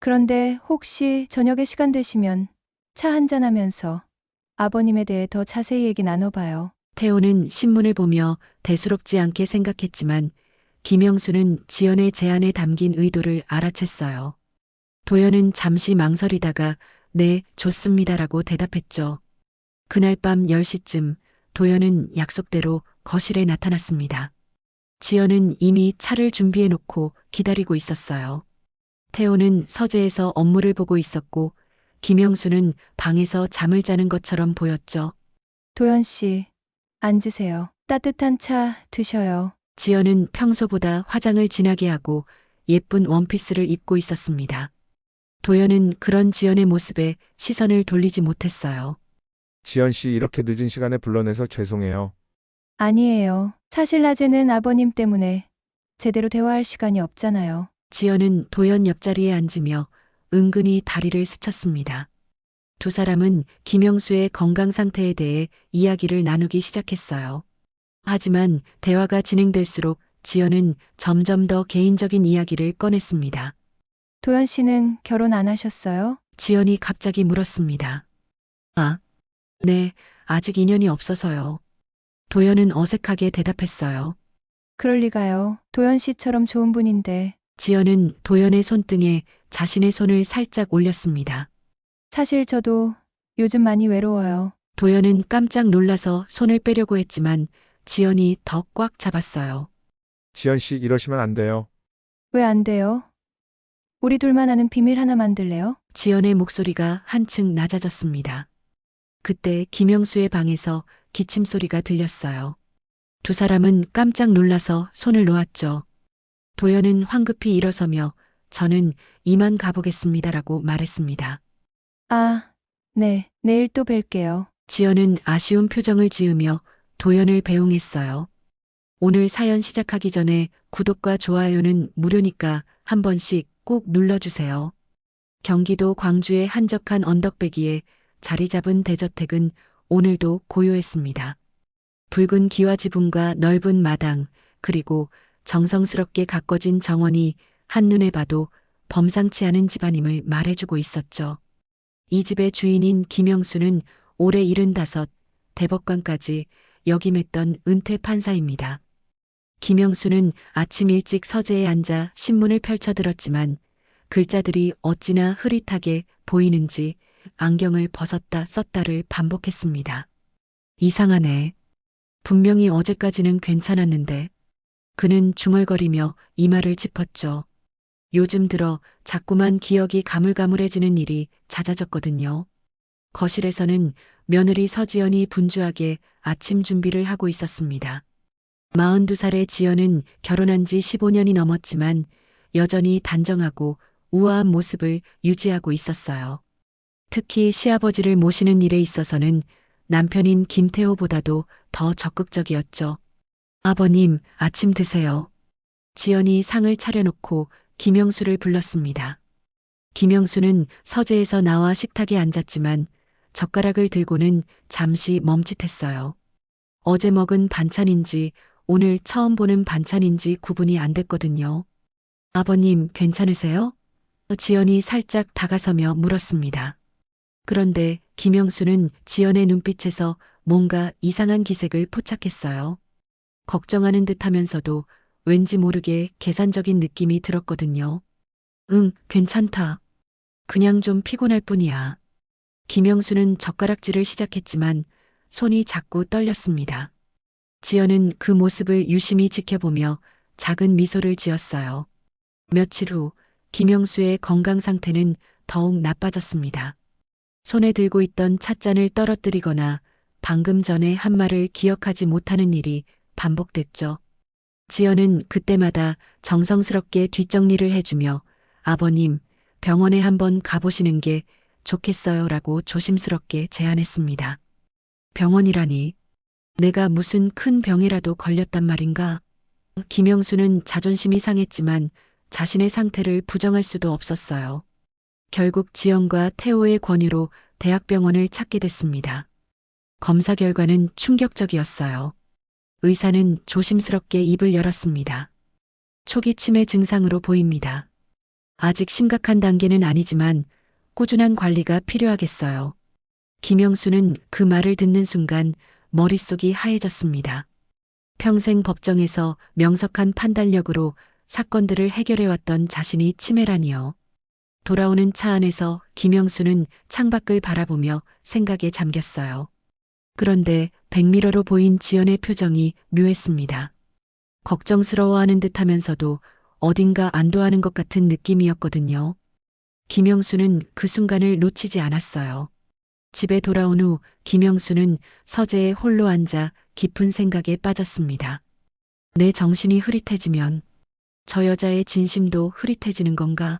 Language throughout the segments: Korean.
그런데 혹시 저녁에 시간 되시면 차 한잔하면서 아버님에 대해 더 자세히 얘기 나눠봐요. 태호는 신문을 보며 대수롭지 않게 생각했지만 김영수는 지연의 제안에 담긴 의도를 알아챘어요. 도연은 잠시 망설이다가 네, 좋습니다라고 대답했죠. 그날 밤 10시쯤 도연은 약속대로 거실에 나타났습니다. 지연은 이미 차를 준비해 놓고 기다리고 있었어요. 태호는 서재에서 업무를 보고 있었고 김영수는 방에서 잠을 자는 것처럼 보였죠. 도연 씨, 앉으세요. 따뜻한 차 드셔요. 지연은 평소보다 화장을 진하게 하고 예쁜 원피스를 입고 있었습니다. 도연은 그런 지연의 모습에 시선을 돌리지 못했어요. 지연 씨 이렇게 늦은 시간에 불러내서 죄송해요. 아니에요. 사실 낮에는 아버님 때문에 제대로 대화할 시간이 없잖아요. 지연은 도연 옆자리에 앉으며 은근히 다리를 스쳤습니다. 두 사람은 김영수의 건강 상태에 대해 이야기를 나누기 시작했어요. 하지만 대화가 진행될수록 지연은 점점 더 개인적인 이야기를 꺼냈습니다. 도연 씨는 결혼 안 하셨어요? 지연이 갑자기 물었습니다. 아, 네, 아직 인연이 없어서요. 도연은 어색하게 대답했어요. 그럴 리가요. 도연 씨처럼 좋은 분인데. 지연은 도연의 손등에 자신의 손을 살짝 올렸습니다. 사실 저도 요즘 많이 외로워요. 도연은 깜짝 놀라서 손을 빼려고 했지만 지연이 더 꽉 잡았어요. 지연 씨 이러시면 안 돼요. 왜 안 돼요? 우리 둘만 아는 비밀 하나 만들래요? 지연의 목소리가 한층 낮아졌습니다. 그때 김영수의 방에서 기침 소리가 들렸어요. 두 사람은 깜짝 놀라서 손을 놓았죠. 도연은 황급히 일어서며 저는 이만 가보겠습니다라고 말했습니다. 아, 네. 내일 또 뵐게요. 지연은 아쉬운 표정을 지으며 도연을 배웅했어요. 오늘 사연 시작하기 전에 구독과 좋아요는 무료니까 한 번씩 꼭 눌러주세요. 경기도 광주의 한적한 언덕배기에 자리 잡은 대저택은 오늘도 고요했습니다. 붉은 기와 지붕과 넓은 마당, 그리고 정성스럽게 가꿔진 정원이 한눈에 봐도 범상치 않은 집안임을 말해주고 있었죠. 이 집의 주인인 김영수는 올해 75, 대법관까지 역임했던 은퇴 판사입니다. 김영수는 아침 일찍 서재에 앉아 신문을 펼쳐들었지만 글자들이 어찌나 흐릿하게 보이는지 안경을 벗었다 썼다를 반복했습니다. 이상하네. 분명히 어제까지는 괜찮았는데. 그는 중얼거리며 이마를 짚었죠. 요즘 들어 자꾸만 기억이 가물가물해지는 일이 잦아졌거든요. 거실에서는 며느리 서지연이 분주하게 아침 준비를 하고 있었습니다. 42살의 지연은 결혼한 지 15년이 넘었지만 여전히 단정하고 우아한 모습을 유지하고 있었어요. 특히 시아버지를 모시는 일에 있어서는 남편인 김태호보다도 더 적극적이었죠. 아버님, 아침 드세요. 지연이 상을 차려놓고 김영수를 불렀습니다. 김영수는 서재에서 나와 식탁에 앉았지만 젓가락을 들고는 잠시 멈칫했어요. 어제 먹은 반찬인지 오늘 처음 보는 반찬인지 구분이 안 됐거든요. 아버님, 괜찮으세요? 지연이 살짝 다가서며 물었습니다. 그런데 김영수는 지연의 눈빛에서 뭔가 이상한 기색을 포착했어요. 걱정하는 듯 하면서도 왠지 모르게 계산적인 느낌이 들었거든요. 응, 괜찮다. 그냥 좀 피곤할 뿐이야. 김영수는 젓가락질을 시작했지만 손이 자꾸 떨렸습니다. 지연은 그 모습을 유심히 지켜보며 작은 미소를 지었어요. 며칠 후 김영수의 건강 상태는 더욱 나빠졌습니다. 손에 들고 있던 찻잔을 떨어뜨리거나 방금 전에 한 말을 기억하지 못하는 일이 반복됐죠. 지연은 그때마다 정성스럽게 뒷정리를 해주며 아버님, 병원에 한번 가보시는 게 좋겠어요라고 조심스럽게 제안했습니다. 병원이라니, 내가 무슨 큰 병이라도 걸렸단 말인가? 김영수는 자존심이 상했지만 자신의 상태를 부정할 수도 없었어요. 결국 지연과 태호의 권유로 대학병원을 찾게 됐습니다. 검사 결과는 충격적이었어요. 의사는 조심스럽게 입을 열었습니다. 초기 치매 증상으로 보입니다. 아직 심각한 단계는 아니지만 꾸준한 관리가 필요하겠어요. 김영수는 그 말을 듣는 순간 머릿속이 하얘졌습니다. 평생 법정에서 명석한 판단력으로 사건들을 해결해왔던 자신이 치매라니요. 돌아오는 차 안에서 김영수는 창밖을 바라보며 생각에 잠겼어요. 그런데 백미러로 보인 지연의 표정이 묘했습니다. 걱정스러워하는 듯 하면서도 어딘가 안도하는 것 같은 느낌이었거든요. 김영수는 그 순간을 놓치지 않았어요. 집에 돌아온 후 김영수는 서재에 홀로 앉아 깊은 생각에 빠졌습니다. 내 정신이 흐릿해지면 저 여자의 진심도 흐릿해지는 건가?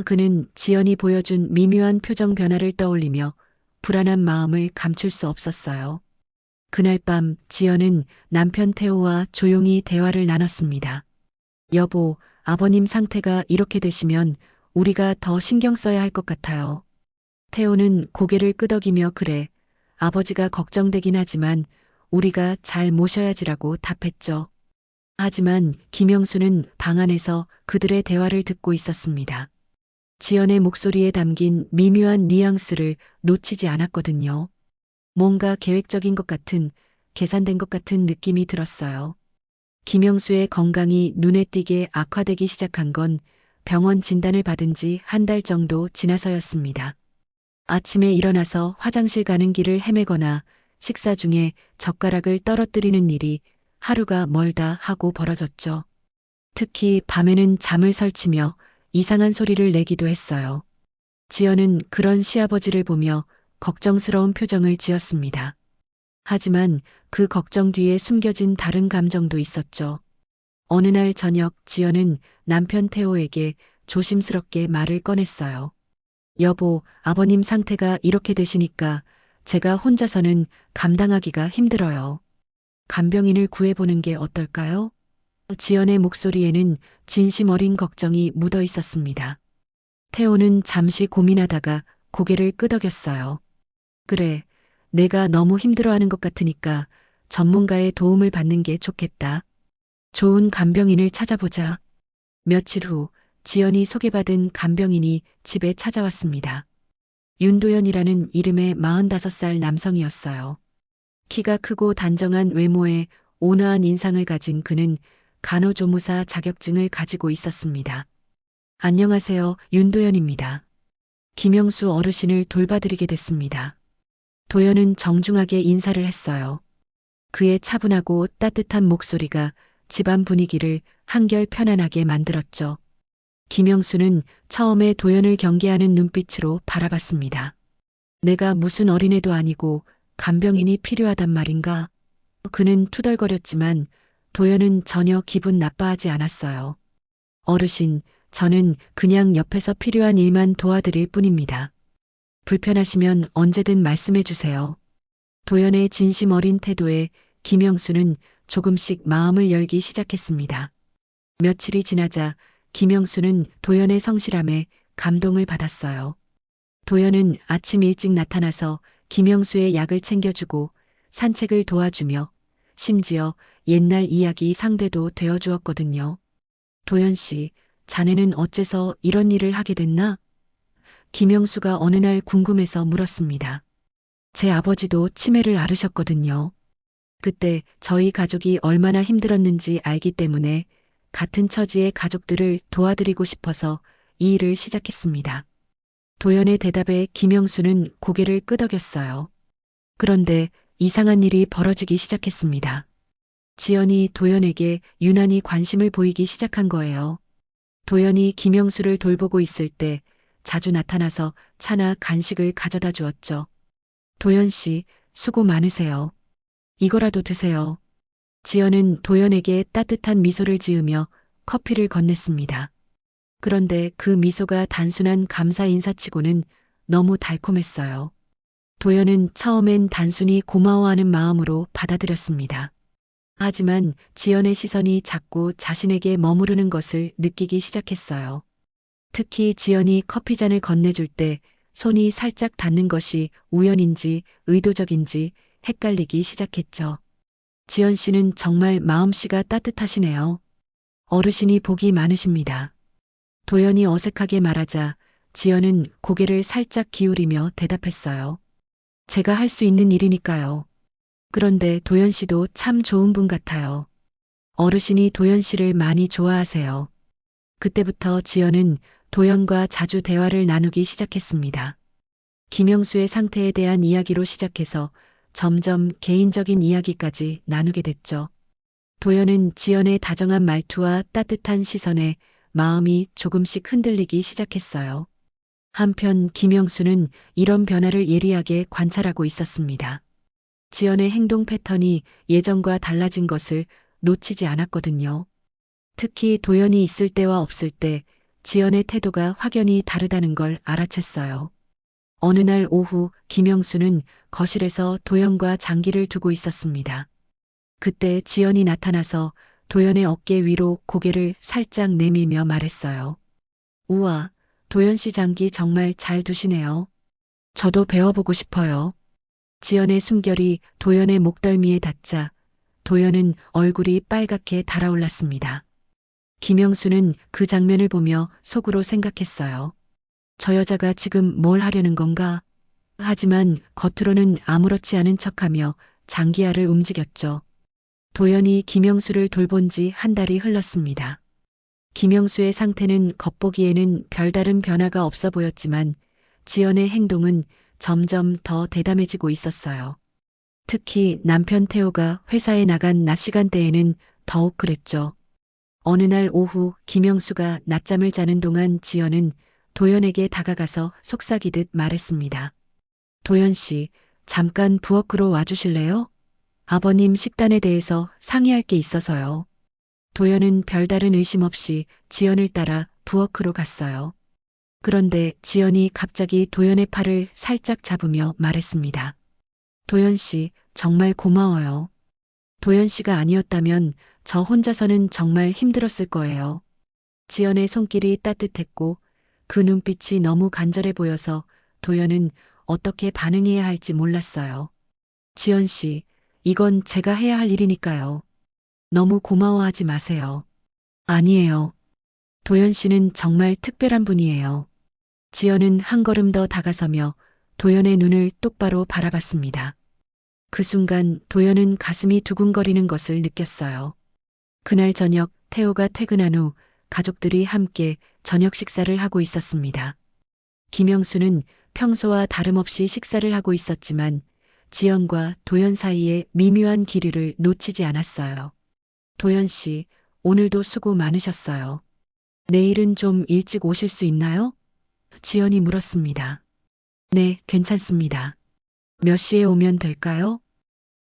그는 지연이 보여준 미묘한 표정 변화를 떠올리며 불안한 마음을 감출 수 없었어요. 그날 밤 지연은 남편 태호와 조용히 대화를 나눴습니다. 여보, 아버님 상태가 이렇게 되시면 우리가 더 신경 써야 할 것 같아요. 태호는 고개를 끄덕이며 그래, 아버지가 걱정되긴 하지만 우리가 잘 모셔야지라고 답했죠. 하지만 김영수는 방 안에서 그들의 대화를 듣고 있었습니다. 지연의 목소리에 담긴 미묘한 뉘앙스를 놓치지 않았거든요. 뭔가 계획적인 것 같은, 계산된 것 같은 느낌이 들었어요. 김영수의 건강이 눈에 띄게 악화되기 시작한 건 병원 진단을 받은 지 한 달 정도 지나서였습니다. 아침에 일어나서 화장실 가는 길을 헤매거나 식사 중에 젓가락을 떨어뜨리는 일이 하루가 멀다 하고 벌어졌죠. 특히 밤에는 잠을 설치며 이상한 소리를 내기도 했어요. 지연은 그런 시아버지를 보며 걱정스러운 표정을 지었습니다. 하지만 그 걱정 뒤에 숨겨진 다른 감정도 있었죠. 어느 날 저녁 지연은 남편 태호에게 조심스럽게 말을 꺼냈어요. 여보, 아버님 상태가 이렇게 되시니까 제가 혼자서는 감당하기가 힘들어요. 간병인을 구해보는 게 어떨까요? 지연의 목소리에는 진심 어린 걱정이 묻어 있었습니다. 태호는 잠시 고민하다가 고개를 끄덕였어요. 그래, 내가 너무 힘들어하는 것 같으니까 전문가의 도움을 받는 게 좋겠다. 좋은 간병인을 찾아보자. 며칠 후 지연이 소개받은 간병인이 집에 찾아왔습니다. 윤도현이라는 이름의 45살 남성이었어요. 키가 크고 단정한 외모에 온화한 인상을 가진 그는 간호조무사 자격증을 가지고 있었습니다. 안녕하세요, 윤도현입니다. 김영수 어르신을 돌봐드리게 됐습니다. 도현은 정중하게 인사를 했어요. 그의 차분하고 따뜻한 목소리가 집안 분위기를 한결 편안하게 만들었죠. 김영수는 처음에 도현을 경계하는 눈빛으로 바라봤습니다. 내가 무슨 어린애도 아니고 간병인이 필요하단 말인가? 그는 투덜거렸지만 도현은 전혀 기분 나빠하지 않았어요. 어르신, 저는 그냥 옆에서 필요한 일만 도와드릴 뿐입니다. 불편하시면 언제든 말씀해 주세요. 도현의 진심 어린 태도에 김영수는 조금씩 마음을 열기 시작했습니다. 며칠이 지나자 김영수는 도현의 성실함에 감동을 받았어요. 도현은 아침 일찍 나타나서 김영수의 약을 챙겨주고 산책을 도와주며 심지어 옛날 이야기 상대도 되어주었거든요. 도현 씨, 자네는 어째서 이런 일을 하게 됐나? 김영수가 어느 날 궁금해서 물었습니다. 제 아버지도 치매를 앓으셨거든요. 그때 저희 가족이 얼마나 힘들었는지 알기 때문에 같은 처지의 가족들을 도와드리고 싶어서 이 일을 시작했습니다. 도연의 대답에 김영수는 고개를 끄덕였어요. 그런데 이상한 일이 벌어지기 시작했습니다. 지연이 도연에게 유난히 관심을 보이기 시작한 거예요. 도연이 김영수를 돌보고 있을 때 자주 나타나서 차나 간식을 가져다 주었죠. 도연 씨, 수고 많으세요. 이거라도 드세요. 지연은 도연에게 따뜻한 미소를 지으며 커피를 건넸습니다. 그런데 그 미소가 단순한 감사 인사치고는 너무 달콤했어요. 도연은 처음엔 단순히 고마워하는 마음으로 받아들였습니다. 하지만 지연의 시선이 자꾸 자신에게 머무르는 것을 느끼기 시작했어요. 특히 지연이 커피잔을 건네줄 때 손이 살짝 닿는 것이 우연인지 의도적인지 헷갈리기 시작했죠. 지연 씨는 정말 마음씨가 따뜻하시네요. 어르신이 복이 많으십니다. 도연이 어색하게 말하자 지연은 고개를 살짝 기울이며 대답했어요. 제가 할 수 있는 일이니까요. 그런데 도연 씨도 참 좋은 분 같아요. 어르신이 도연 씨를 많이 좋아하세요. 그때부터 지연은 도연과 자주 대화를 나누기 시작했습니다. 김영수의 상태에 대한 이야기로 시작해서 점점 개인적인 이야기까지 나누게 됐죠. 도연은 지연의 다정한 말투와 따뜻한 시선에 마음이 조금씩 흔들리기 시작했어요. 한편 김영수는 이런 변화를 예리하게 관찰하고 있었습니다. 지연의 행동 패턴이 예전과 달라진 것을 놓치지 않았거든요. 특히 도연이 있을 때와 없을 때 지연의 태도가 확연히 다르다는 걸 알아챘어요. 어느 날 오후 김영수는 거실에서 도연과 장기를 두고 있었습니다. 그때 지연이 나타나서 도연의 어깨 위로 고개를 살짝 내밀며 말했어요. 우와, 도연 씨 장기 정말 잘 두시네요. 저도 배워보고 싶어요. 지연의 숨결이 도연의 목덜미에 닿자 도연은 얼굴이 빨갛게 달아올랐습니다. 김영수는 그 장면을 보며 속으로 생각했어요. 저 여자가 지금 뭘 하려는 건가? 하지만 겉으로는 아무렇지 않은 척하며 장기하를 움직였죠. 도연이 김영수를 돌본 지 한 달이 흘렀습니다. 김영수의 상태는 겉보기에는 별다른 변화가 없어 보였지만 지연의 행동은 점점 더 대담해지고 있었어요. 특히 남편 태호가 회사에 나간 낮 시간대에는 더욱 그랬죠. 어느 날 오후 김영수가 낮잠을 자는 동안 지연은 도연에게 다가가서 속삭이듯 말했습니다. 도연 씨, 잠깐 부엌으로 와주실래요? 아버님 식단에 대해서 상의할 게 있어서요. 도연은 별다른 의심 없이 지연을 따라 부엌으로 갔어요. 그런데 지연이 갑자기 도연의 팔을 살짝 잡으며 말했습니다. 도연 씨, 정말 고마워요. 도연 씨가 아니었다면 저 혼자서는 정말 힘들었을 거예요. 지연의 손길이 따뜻했고 그 눈빛이 너무 간절해 보여서 도연은 어떻게 반응해야 할지 몰랐어요. 지연 씨, 이건 제가 해야 할 일이니까요. 너무 고마워하지 마세요. 아니에요. 도연 씨는 정말 특별한 분이에요. 지연은 한 걸음 더 다가서며 도연의 눈을 똑바로 바라봤습니다. 그 순간 도연은 가슴이 두근거리는 것을 느꼈어요. 그날 저녁 태호가 퇴근한 후 가족들이 함께 저녁 식사를 하고 있었습니다. 김영수는 평소와 다름없이 식사를 하고 있었지만 지연과 도연 사이의 미묘한 기류를 놓치지 않았어요. 도연 씨, 오늘도 수고 많으셨어요. 내일은 좀 일찍 오실 수 있나요? 지연이 물었습니다. 네, 괜찮습니다. 몇 시에 오면 될까요?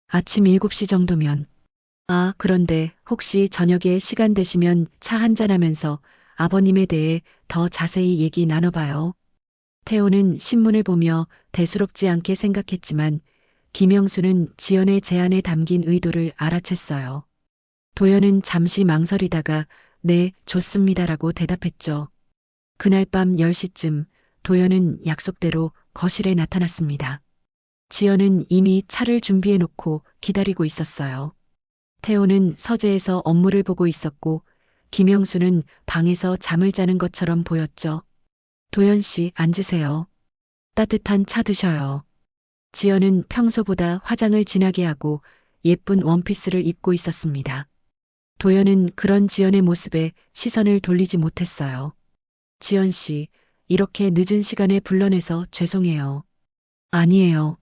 아침 7시 정도면. 아, 그런데 혹시 저녁에 시간 되시면 차 한잔하면서 아버님에 대해 더 자세히 얘기 나눠봐요. 태호는 신문을 보며 대수롭지 않게 생각했지만 김영수는 지연의 제안에 담긴 의도를 알아챘어요. 도연은 잠시 망설이다가 네, 좋습니다라고 대답했죠. 그날 밤 10시쯤 도연은 약속대로 거실에 나타났습니다. 지연은 이미 차를 준비해 놓고 기다리고 있었어요. 태호는 서재에서 업무를 보고 있었고 김영수는 방에서 잠을 자는 것처럼 보였죠. 도연 씨, 앉으세요. 따뜻한 차 드셔요. 지연은 평소보다 화장을 진하게 하고 예쁜 원피스를 입고 있었습니다. 도연은 그런 지연의 모습에 시선을 돌리지 못했어요. 지연 씨, 이렇게 늦은 시간에 불러내서 죄송해요. 아니에요.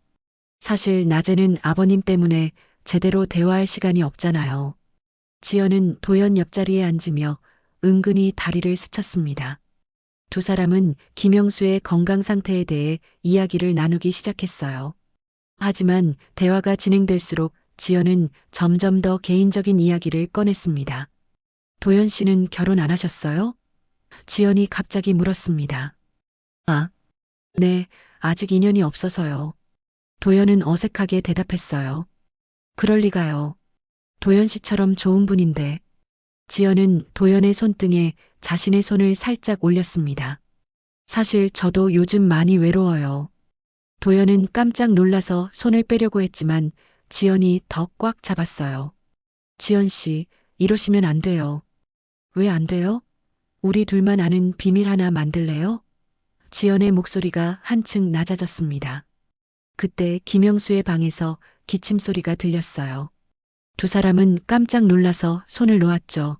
사실 낮에는 아버님 때문에 제대로 대화할 시간이 없잖아요. 지연은 도연 옆자리에 앉으며 은근히 다리를 스쳤습니다. 두 사람은 김영수의 건강 상태에 대해 이야기를 나누기 시작했어요. 하지만 대화가 진행될수록 지연은 점점 더 개인적인 이야기를 꺼냈습니다. 도연 씨는 결혼 안 하셨어요? 지연이 갑자기 물었습니다. 아, 네, 아직 인연이 없어서요. 도연은 어색하게 대답했어요. 그럴 리가요. 도연 씨처럼 좋은 분인데. 지연은 도연의 손등에 자신의 손을 살짝 올렸습니다. 사실 저도 요즘 많이 외로워요. 도연은 깜짝 놀라서 손을 빼려고 했지만 지연이 더 꽉 잡았어요. 지연 씨, 이러시면 안 돼요. 왜 안 돼요? 우리 둘만 아는 비밀 하나 만들래요? 지연의 목소리가 한층 낮아졌습니다. 그때 김영수의 방에서 기침 소리가 들렸어요. 두 사람은 깜짝 놀라서 손을 놓았죠.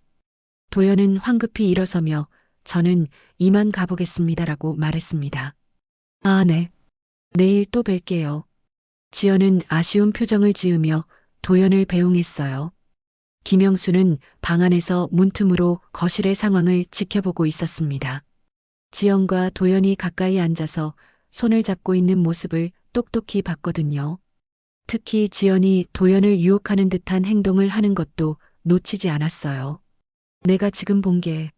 도연은 황급히 일어서며 저는 이만 가보겠습니다라고 말했습니다. 아, 네. 내일 또 뵐게요. 지연은 아쉬운 표정을 지으며 도연을 배웅했어요. 김영수는 방 안에서 문틈으로 거실의 상황을 지켜보고 있었습니다. 지연과 도연이 가까이 앉아서 손을 잡고 있는 모습을 똑똑히 봤거든요. 특히 지연이 도연을 유혹하는 듯한 행동을 하는 것도 놓치지 않았어요. 내가 지금 본 게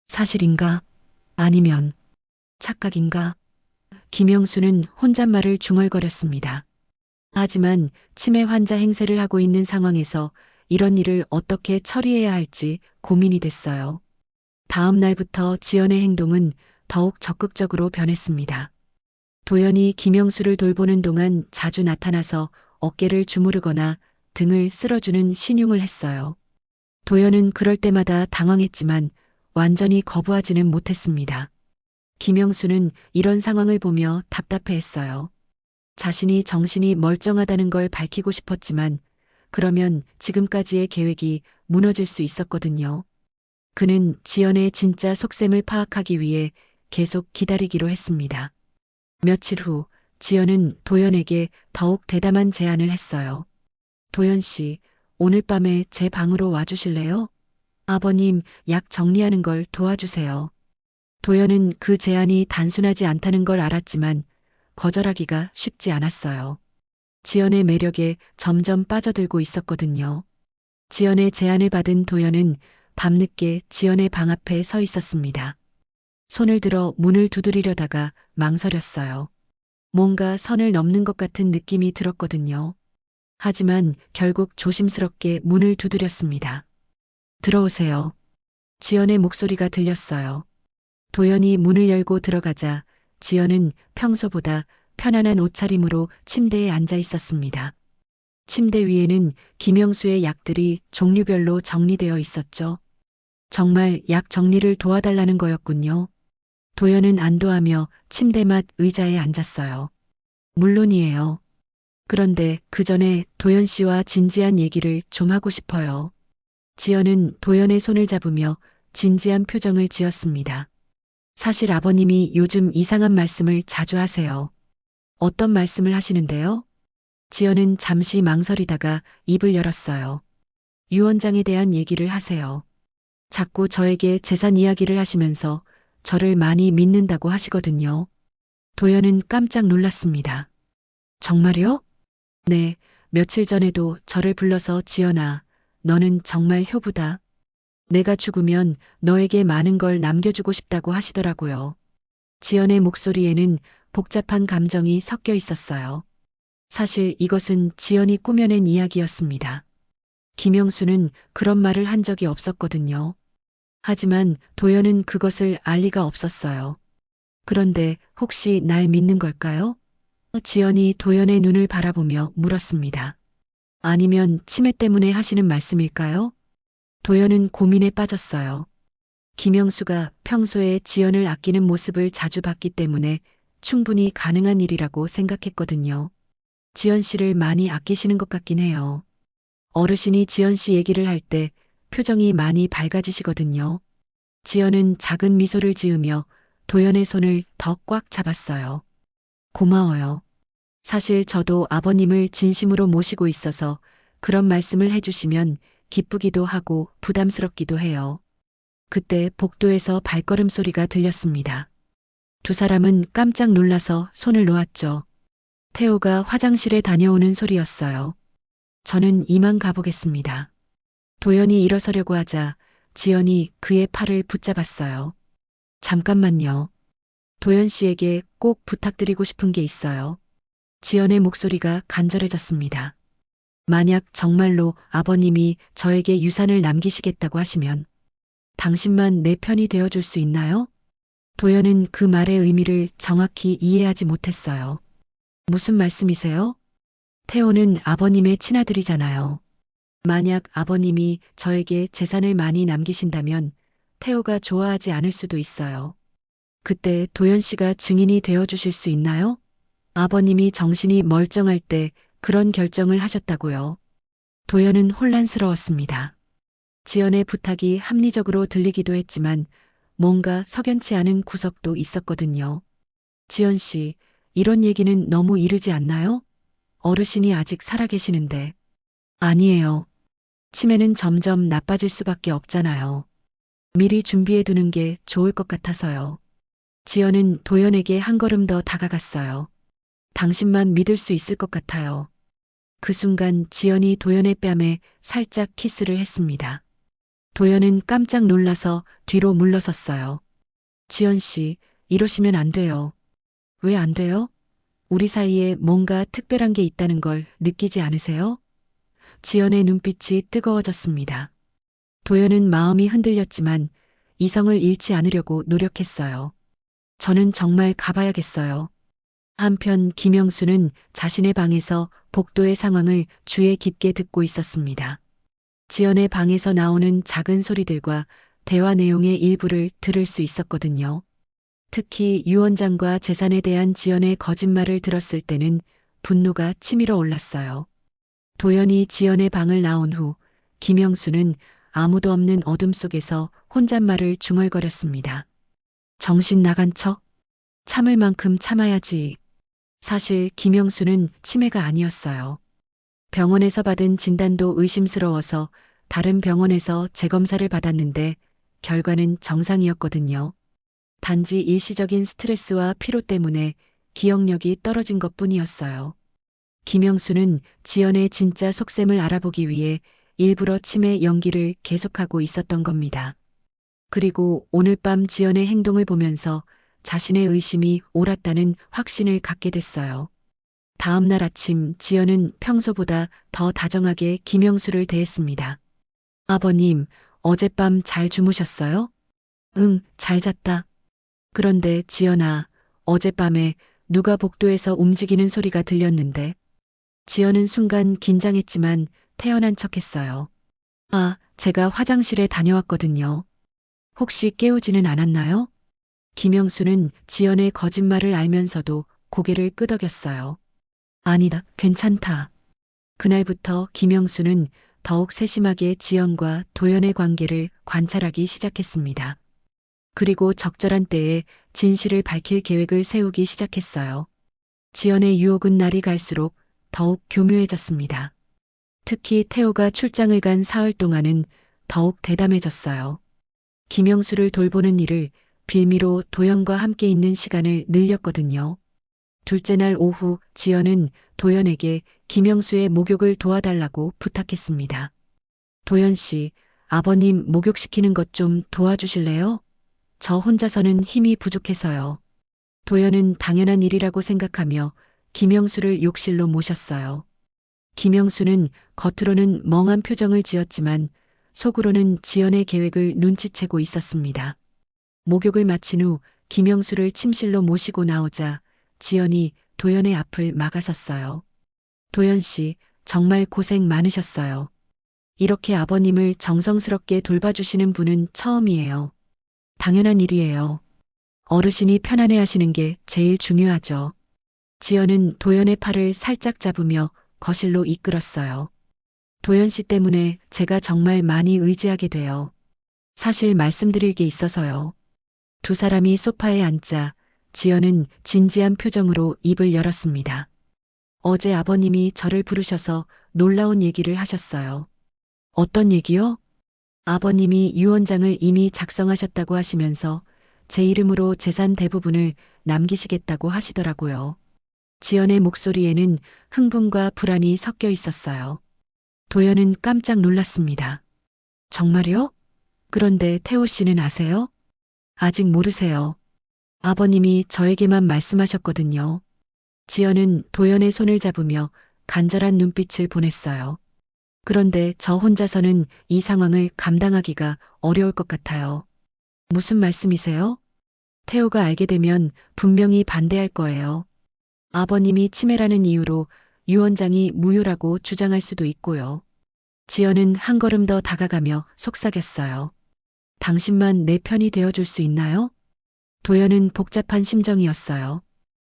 사실인가? 아니면 착각인가? 김영수는 혼잣말을 중얼거렸습니다. 하지만 치매 환자 행세를 하고 있는 상황에서 이런 일을 어떻게 처리해야 할지 고민이 됐어요. 다음 날부터 지연의 행동은 더욱 적극적으로 변했습니다. 도연이 김영수를 돌보는 동안 자주 나타나서 어깨를 주무르거나 등을 쓸어주는 신용을 했어요. 도연은 그럴 때마다 당황했지만 완전히 거부하지는 못했습니다. 김영수는 이런 상황을 보며 답답해했어요. 자신이 정신이 멀쩡하다는 걸 밝히고 싶었지만 그러면 지금까지의 계획이 무너질 수 있었거든요. 그는 지연의 진짜 속셈을 파악하기 위해 계속 기다리기로 했습니다. 며칠 후 지연은 도연에게 더욱 대담한 제안을 했어요. 도연 씨, 오늘 밤에 제 방으로 와주실래요? 아버님 약 정리하는 걸 도와주세요. 도연은 그 제안이 단순하지 않다는 걸 알았지만 거절하기가 쉽지 않았어요. 지연의 매력에 점점 빠져들고 있었거든요. 지연의 제안을 받은 도연은 밤늦게 지연의 방 앞에 서 있었습니다. 손을 들어 문을 두드리려다가 망설였어요. 뭔가 선을 넘는 것 같은 느낌이 들었거든요. 하지만 결국 조심스럽게 문을 두드렸습니다. 들어오세요. 지연의 목소리가 들렸어요. 도연이 문을 열고 들어가자 지연은 평소보다 편안한 옷차림으로 침대에 앉아 있었습니다. 침대 위에는 김영수의 약들이 종류별로 정리되어 있었죠. 정말 약 정리를 도와달라는 거였군요. 도연은 안도하며 침대 맡 의자에 앉았어요. 물론이에요. 그런데 그 전에 도연 씨와 진지한 얘기를 좀 하고 싶어요. 지연은 도연의 손을 잡으며 진지한 표정을 지었습니다. 사실 아버님이 요즘 이상한 말씀을 자주 하세요. 어떤 말씀을 하시는데요? 지연은 잠시 망설이다가 입을 열었어요. 유원장에 대한 얘기를 하세요. 자꾸 저에게 재산 이야기를 하시면서 저를 많이 믿는다고 하시거든요. 도연은 깜짝 놀랐습니다. 정말요? 네, 며칠 전에도 저를 불러서 지연아, 너는 정말 효부다. 내가 죽으면 너에게 많은 걸 남겨주고 싶다고 하시더라고요. 지연의 목소리에는 복잡한 감정이 섞여 있었어요. 사실 이것은 지연이 꾸며낸 이야기였습니다. 김영수는 그런 말을 한 적이 없었거든요. 하지만 도연은 그것을 알 리가 없었어요. 그런데 혹시 날 믿는 걸까요? 지연이 도연의 눈을 바라보며 물었습니다. 아니면 치매 때문에 하시는 말씀일까요? 도연은 고민에 빠졌어요. 김영수가 평소에 지연을 아끼는 모습을 자주 봤기 때문에 충분히 가능한 일이라고 생각했거든요. 지연 씨를 많이 아끼시는 것 같긴 해요. 어르신이 지연 씨 얘기를 할 때 표정이 많이 밝아지시거든요. 지연은 작은 미소를 지으며 도연의 손을 더 꽉 잡았어요. 고마워요. 사실 저도 아버님을 진심으로 모시고 있어서 그런 말씀을 해주시면 기쁘기도 하고 부담스럽기도 해요. 그때 복도에서 발걸음 소리가 들렸습니다. 두 사람은 깜짝 놀라서 손을 놓았죠. 태호가 화장실에 다녀오는 소리였어요. 저는 이만 가보겠습니다. 도연이 일어서려고 하자 지연이 그의 팔을 붙잡았어요. 잠깐만요. 도연 씨에게 꼭 부탁드리고 싶은 게 있어요. 지연의 목소리가 간절해졌습니다. 만약 정말로 아버님이 저에게 유산을 남기시겠다고 하시면 당신만 내 편이 되어줄 수 있나요? 도연은 그 말의 의미를 정확히 이해하지 못했어요. 무슨 말씀이세요? 태호는 아버님의 친아들이잖아요. 만약 아버님이 저에게 재산을 많이 남기신다면 태호가 좋아하지 않을 수도 있어요. 그때 도연 씨가 증인이 되어 주실 수 있나요? 아버님이 정신이 멀쩡할 때 그런 결정을 하셨다고요. 도연은 혼란스러웠습니다. 지연의 부탁이 합리적으로 들리기도 했지만 뭔가 석연치 않은 구석도 있었거든요. 지연 씨, 이런 얘기는 너무 이르지 않나요? 어르신이 아직 살아계시는데. 아니에요. 치매는 점점 나빠질 수밖에 없잖아요. 미리 준비해 두는 게 좋을 것 같아서요. 지연은 도연에게 한 걸음 더 다가갔어요. 당신만 믿을 수 있을 것 같아요. 그 순간 지연이 도연의 뺨에 살짝 키스를 했습니다. 도연은 깜짝 놀라서 뒤로 물러섰어요. 지연 씨, 이러시면 안 돼요. 왜 안 돼요? 우리 사이에 뭔가 특별한 게 있다는 걸 느끼지 않으세요? 지연의 눈빛이 뜨거워졌습니다. 도연은 마음이 흔들렸지만 이성을 잃지 않으려고 노력했어요. 저는 정말 가봐야겠어요. 한편 김영수는 자신의 방에서 복도의 상황을 주의 깊게 듣고 있었습니다. 지연의 방에서 나오는 작은 소리들과 대화 내용의 일부를 들을 수 있었거든요. 특히 유 원장과 재산에 대한 지연의 거짓말을 들었을 때는 분노가 치밀어 올랐어요. 도연이 지연의 방을 나온 후 김영수는 아무도 없는 어둠 속에서 혼잣말을 중얼거렸습니다. 정신 나간 척? 참을 만큼 참아야지. 사실 김영수는 치매가 아니었어요. 병원에서 받은 진단도 의심스러워서 다른 병원에서 재검사를 받았는데 결과는 정상이었거든요. 단지 일시적인 스트레스와 피로 때문에 기억력이 떨어진 것뿐이었어요. 김영수는 지연의 진짜 속셈을 알아보기 위해 일부러 치매 연기를 계속하고 있었던 겁니다. 그리고 오늘 밤 지연의 행동을 보면서 자신의 의심이 옳았다는 확신을 갖게 됐어요. 다음 날 아침 지연은 평소보다 더 다정하게 김영수를 대했습니다. 아버님, 어젯밤 잘 주무셨어요? 응, 잘 잤다. 그런데 지연아, 어젯밤에 누가 복도에서 움직이는 소리가 들렸는데. 지연은 순간 긴장했지만 태연한 척했어요. 아, 제가 화장실에 다녀왔거든요. 혹시 깨우지는 않았나요? 김영수는 지연의 거짓말을 알면서도 고개를 끄덕였어요. 아니다, 괜찮다. 그날부터 김영수는 더욱 세심하게 지연과 도연의 관계를 관찰하기 시작했습니다. 그리고 적절한 때에 진실을 밝힐 계획을 세우기 시작했어요. 지연의 유혹은 날이 갈수록 더욱 교묘해졌습니다. 특히 태호가 출장을 간 사흘 동안은 더욱 대담해졌어요. 김영수를 돌보는 일을 빌미로 도연과 함께 있는 시간을 늘렸거든요. 둘째 날 오후 지연은 도연에게 김영수의 목욕을 도와달라고 부탁했습니다. 도연 씨, 아버님 목욕시키는 것 좀 도와주실래요? 저 혼자서는 힘이 부족해서요. 도연은 당연한 일이라고 생각하며 김영수를 욕실로 모셨어요. 김영수는 겉으로는 멍한 표정을 지었지만 속으로는 지연의 계획을 눈치채고 있었습니다. 목욕을 마친 후 김영수를 침실로 모시고 나오자 지연이 도연의 앞을 막아섰어요. 도연 씨, 정말 고생 많으셨어요. 이렇게 아버님을 정성스럽게 돌봐주시는 분은 처음이에요. 당연한 일이에요. 어르신이 편안해 하시는 게 제일 중요하죠. 지연은 도연의 팔을 살짝 잡으며 거실로 이끌었어요. 도연 씨 때문에 제가 정말 많이 의지하게 돼요. 사실 말씀드릴 게 있어서요. 두 사람이 소파에 앉자 지연은 진지한 표정으로 입을 열었습니다. 어제 아버님이 저를 부르셔서 놀라운 얘기를 하셨어요. 어떤 얘기요? 아버님이 유언장을 이미 작성하셨다고 하시면서 제 이름으로 재산 대부분을 남기시겠다고 하시더라고요. 지연의 목소리에는 흥분과 불안이 섞여 있었어요. 도연은 깜짝 놀랐습니다. 정말요? 그런데 태호 씨는 아세요? 아직 모르세요. 아버님이 저에게만 말씀하셨거든요. 지연은 도연의 손을 잡으며 간절한 눈빛을 보냈어요. 그런데 저 혼자서는 이 상황을 감당하기가 어려울 것 같아요. 무슨 말씀이세요? 태호가 알게 되면 분명히 반대할 거예요. 아버님이 치매라는 이유로 유 원장이 무효라고 주장할 수도 있고요. 지연은 한 걸음 더 다가가며 속삭였어요. 당신만 내 편이 되어줄 수 있나요? 도연은 복잡한 심정이었어요.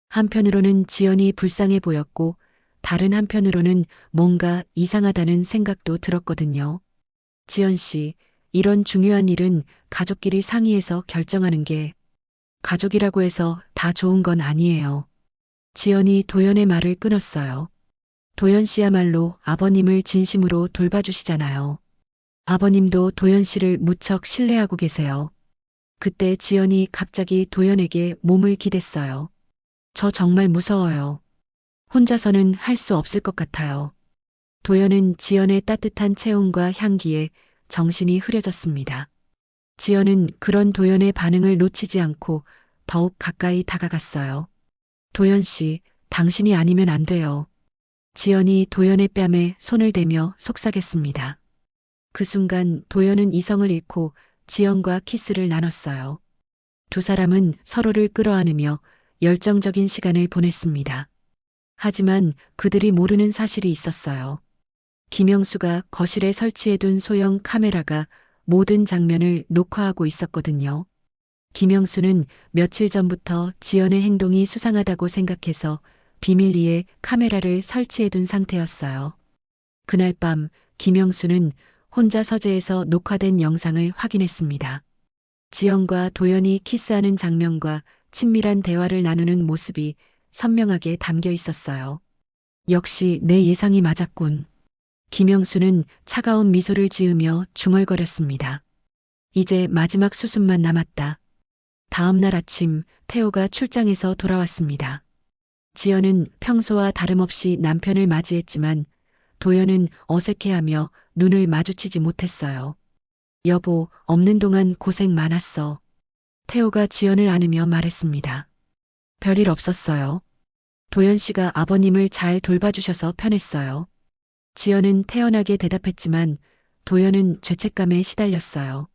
한편으로는 지연이 불쌍해 보였고 다른 한편으로는 뭔가 이상하다는 생각도 들었거든요. 지연 씨, 이런 중요한 일은 가족끼리 상의해서 결정하는 게 가족이라고 해서 다 좋은 건 아니에요. 지연이 도연의 말을 끊었어요. 도연 씨야말로 아버님을 진심으로 돌봐주시잖아요. 아버님도 도연 씨를 무척 신뢰하고 계세요. 그때 지연이 갑자기 도연에게 몸을 기댔어요. 저 정말 무서워요. 혼자서는 할 수 없을 것 같아요. 도연은 지연의 따뜻한 체온과 향기에 정신이 흐려졌습니다. 지연은 그런 도연의 반응을 놓치지 않고 더욱 가까이 다가갔어요. 도연 씨, 당신이 아니면 안 돼요. 지연이 도연의 뺨에 손을 대며 속삭였습니다. 그 순간 도연은 이성을 잃고 지연과 키스를 나눴어요. 두 사람은 서로를 끌어안으며 열정적인 시간을 보냈습니다. 하지만 그들이 모르는 사실이 있었어요. 김영수가 거실에 설치해둔 소형 카메라가 모든 장면을 녹화하고 있었거든요. 김영수는 며칠 전부터 지연의 행동이 수상하다고 생각해서 비밀리에 카메라를 설치해둔 상태였어요. 그날 밤 김영수는 혼자 서재에서 녹화된 영상을 확인했습니다. 지연과 도연이 키스하는 장면과 친밀한 대화를 나누는 모습이 선명하게 담겨 있었어요. 역시 내 예상이 맞았군. 김영수는 차가운 미소를 지으며 중얼거렸습니다. 이제 마지막 수순만 남았다. 다음 날 아침 태호가 출장에서 돌아왔습니다. 지연은 평소와 다름없이 남편을 맞이했지만 도연은 어색해하며 눈을 마주치지 못했어요. 여보, 없는 동안 고생 많았어. 태호가 지연을 안으며 말했습니다. 별일 없었어요. 도연 씨가 아버님을 잘 돌봐주셔서 편했어요. 지연은 태연하게 대답했지만 도연은 죄책감에 시달렸어요.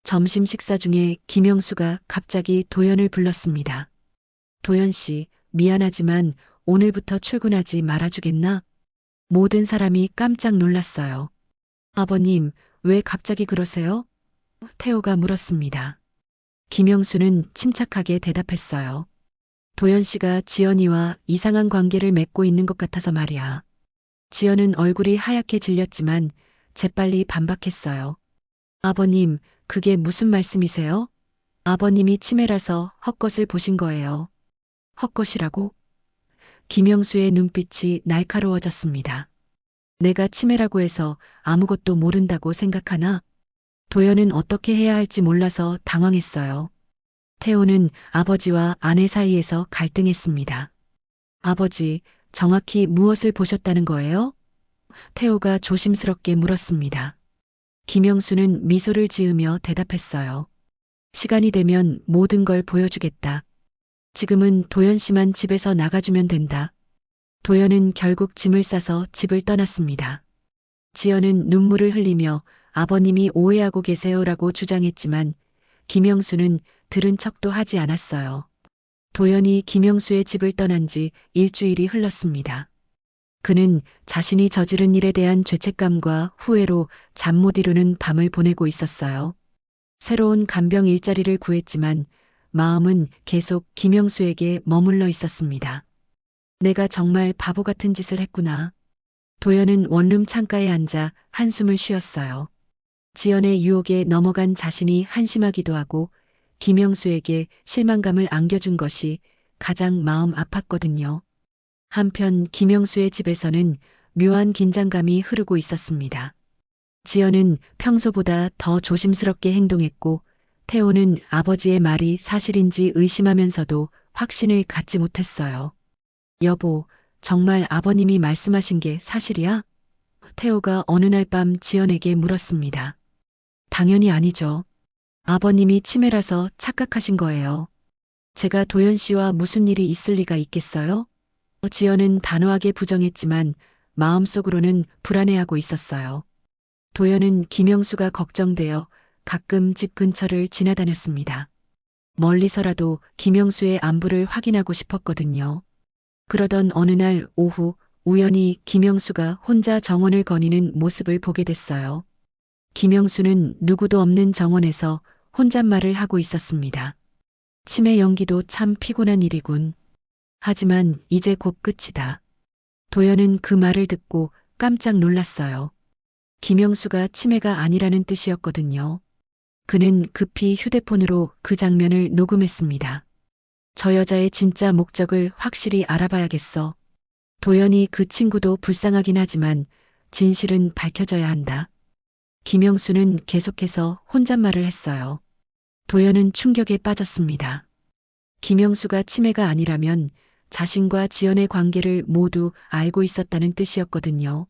점심 식사 중에 김영수가 갑자기 도연을 불렀습니다. 도연 씨, 미안하지만 오늘부터 출근하지 말아주겠나? 모든 사람이 깜짝 놀랐어요. 아버님, 왜 갑자기 그러세요? 태호가 물었습니다. 김영수는 침착하게 대답했어요. 도연 씨가 지연이와 이상한 관계를 맺고 있는 것 같아서 말이야. 지연은 얼굴이 하얗게 질렸지만 재빨리 반박했어요. 아버님, 그게 무슨 말씀이세요? 아버님이 치매라서 헛것을 보신 거예요. 헛것이라고? 김영수의 눈빛이 날카로워졌습니다. 내가 치매라고 해서 아무것도 모른다고 생각하나? 도연은 어떻게 해야 할지 몰라서 당황했어요. 태호는 아버지와 아내 사이에서 갈등했습니다. 아버지, 정확히 무엇을 보셨다는 거예요? 태호가 조심스럽게 물었습니다. 김영수는 미소를 지으며 대답했어요. 시간이 되면 모든 걸 보여주겠다. 지금은 도연 씨만 집에서 나가주면 된다. 도연은 결국 짐을 싸서 집을 떠났습니다. 지연은 눈물을 흘리며 아버님이 오해하고 계세요라고 주장했지만 김영수는 들은 척도 하지 않았어요. 도연이 김영수의 집을 떠난 지 일주일이 흘렀습니다. 그는 자신이 저지른 일에 대한 죄책감과 후회로 잠 못 이루는 밤을 보내고 있었어요. 새로운 간병 일자리를 구했지만 마음은 계속 김영수에게 머물러 있었습니다. 내가 정말 바보 같은 짓을 했구나. 도연은 원룸 창가에 앉아 한숨을 쉬었어요. 지연의 유혹에 넘어간 자신이 한심하기도 하고 김영수에게 실망감을 안겨준 것이 가장 마음 아팠거든요. 한편 김영수의 집에서는 묘한 긴장감이 흐르고 있었습니다. 지연은 평소보다 더 조심스럽게 행동했고 태호는 아버지의 말이 사실인지 의심하면서도 확신을 갖지 못했어요. 여보, 정말 아버님이 말씀하신 게 사실이야? 태호가 어느 날 밤 지연에게 물었습니다. 당연히 아니죠. 아버님이 치매라서 착각하신 거예요. 제가 도연 씨와 무슨 일이 있을 리가 있겠어요? 지연은 단호하게 부정했지만 마음속으로는 불안해하고 있었어요. 도연은 김영수가 걱정되어 가끔 집 근처를 지나다녔습니다. 멀리서라도 김영수의 안부를 확인하고 싶었거든요. 그러던 어느 날 오후 우연히 김영수가 혼자 정원을 거니는 모습을 보게 됐어요. 김영수는 누구도 없는 정원에서 혼잣말을 하고 있었습니다. 치매 연기도 참 피곤한 일이군. 하지만 이제 곧 끝이다. 도연은 그 말을 듣고 깜짝 놀랐어요. 김영수가 치매가 아니라는 뜻이었거든요. 그는 급히 휴대폰으로 그 장면을 녹음했습니다. 저 여자의 진짜 목적을 확실히 알아봐야겠어. 도연이 그 친구도 불쌍하긴 하지만 진실은 밝혀져야 한다. 김영수는 계속해서 혼잣말을 했어요. 도연은 충격에 빠졌습니다. 김영수가 치매가 아니라면 자신과 지연의 관계를 모두 알고 있었다는 뜻이었거든요.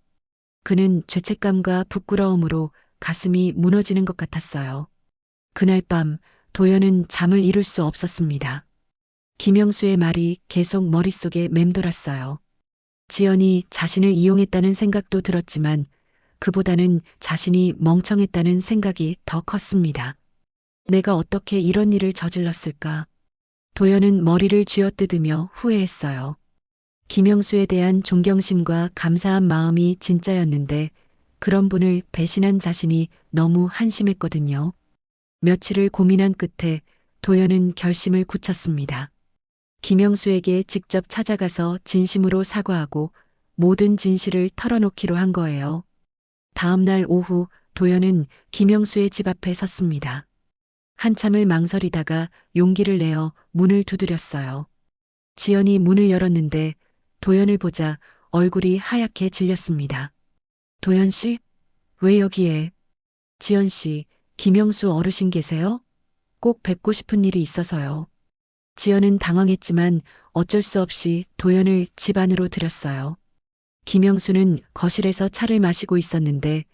그는 죄책감과 부끄러움으로 가슴이 무너지는 것 같았어요. 그날 밤 도연은 잠을 이룰 수 없었습니다. 김영수의 말이 계속 머릿속에 맴돌았어요. 지연이 자신을 이용했다는 생각도 들었지만 그보다는 자신이 멍청했다는 생각이 더 컸습니다. 내가 어떻게 이런 일을 저질렀을까? 도연은 머리를 쥐어뜯으며 후회했어요. 김영수에 대한 존경심과 감사한 마음이 진짜였는데 그런 분을 배신한 자신이 너무 한심했거든요. 며칠을 고민한 끝에 도연은 결심을 굳혔습니다. 김영수에게 직접 찾아가서 진심으로 사과하고 모든 진실을 털어놓기로 한 거예요. 다음 날 오후 도연은 김영수의 집 앞에 섰습니다. 한참을 망설이다가 용기를 내어 문을 두드렸어요. 지연이 문을 열었는데 도연을 보자 얼굴이 하얗게 질렸습니다. 도연 씨? 왜 여기에? 지연 씨, 김영수 어르신 계세요? 꼭 뵙고 싶은 일이 있어서요. 지연은 당황했지만 어쩔 수 없이 도연을 집 안으로 들였어요. 김영수는 거실에서 차를 마시고 있었는데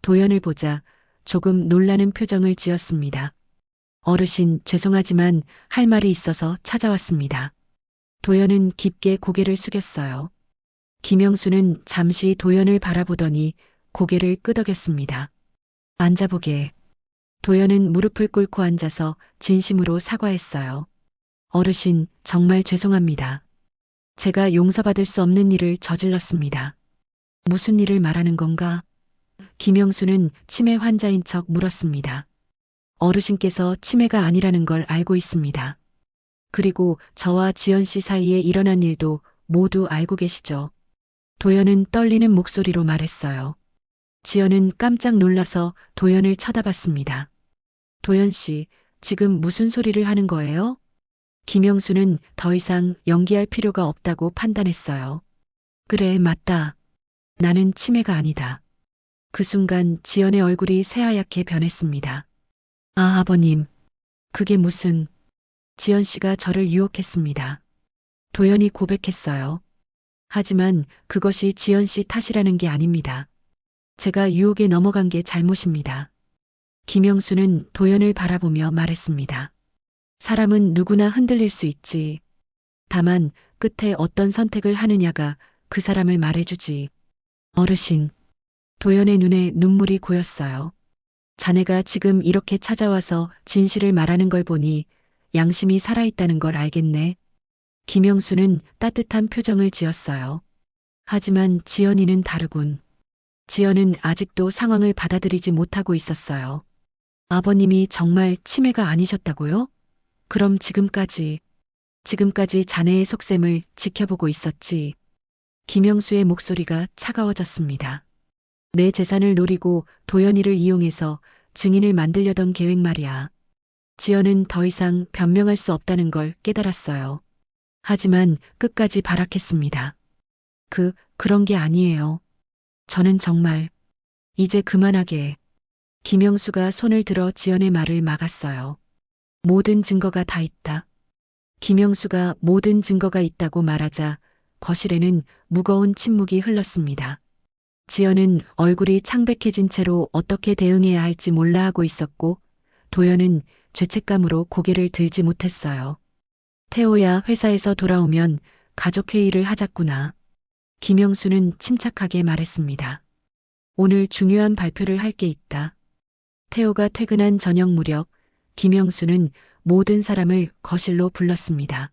도연을 보자 조금 놀라는 표정을 지었습니다. 어르신, 죄송하지만 할 말이 있어서 찾아왔습니다. 도연은 깊게 고개를 숙였어요. 김영수는 잠시 도연을 바라보더니 고개를 끄덕였습니다. 앉아보게. 도연은 무릎을 꿇고 앉아서 진심으로 사과했어요. 어르신, 정말 죄송합니다. 제가 용서받을 수 없는 일을 저질렀습니다. 무슨 일을 말하는 건가? 김영수는 치매 환자인 척 물었습니다. 어르신께서 치매가 아니라는 걸 알고 있습니다. 그리고 저와 지연 씨 사이에 일어난 일도 모두 알고 계시죠? 도연은 떨리는 목소리로 말했어요. 지연은 깜짝 놀라서 도연을 쳐다봤습니다. 도연 씨, 지금 무슨 소리를 하는 거예요? 김영수는 더 이상 연기할 필요가 없다고 판단했어요. 그래, 맞다. 나는 치매가 아니다. 그 순간 지연의 얼굴이 새하얗게 변했습니다. 아, 아버님. 그게 무슨... 지연 씨가 저를 유혹했습니다. 도연이 고백했어요. 하지만 그것이 지연 씨 탓이라는 게 아닙니다. 제가 유혹에 넘어간 게 잘못입니다. 김영수는 도연을 바라보며 말했습니다. 사람은 누구나 흔들릴 수 있지. 다만 끝에 어떤 선택을 하느냐가 그 사람을 말해주지. 어르신. 도연의 눈에 눈물이 고였어요. 자네가 지금 이렇게 찾아와서 진실을 말하는 걸 보니 양심이 살아있다는 걸 알겠네. 김영수는 따뜻한 표정을 지었어요. 하지만 지연이는 다르군. 지연은 아직도 상황을 받아들이지 못하고 있었어요. 아버님이 정말 치매가 아니셨다고요? 그럼 지금까지 자네의 속셈을 지켜보고 있었지. 김영수의 목소리가 차가워졌습니다. 내 재산을 노리고 도연이를 이용해서 증인을 만들려던 계획 말이야. 지연은 더 이상 변명할 수 없다는 걸 깨달았어요. 하지만 끝까지 발악했습니다. 그런 게 아니에요. 저는 정말 이제 그만하게. 김영수가 손을 들어 지연의 말을 막았어요. 모든 증거가 다 있다. 김영수가 모든 증거가 있다고 말하자 거실에는 무거운 침묵이 흘렀습니다. 지연은 얼굴이 창백해진 채로 어떻게 대응해야 할지 몰라 하고 있었고 도연은 죄책감으로 고개를 들지 못했어요. 태호야, 회사에서 돌아오면 가족회의를 하자꾸나. 김영수는 침착하게 말했습니다. 오늘 중요한 발표를 할 게 있다. 태호가 퇴근한 저녁 무렵 김영수는 모든 사람을 거실로 불렀습니다.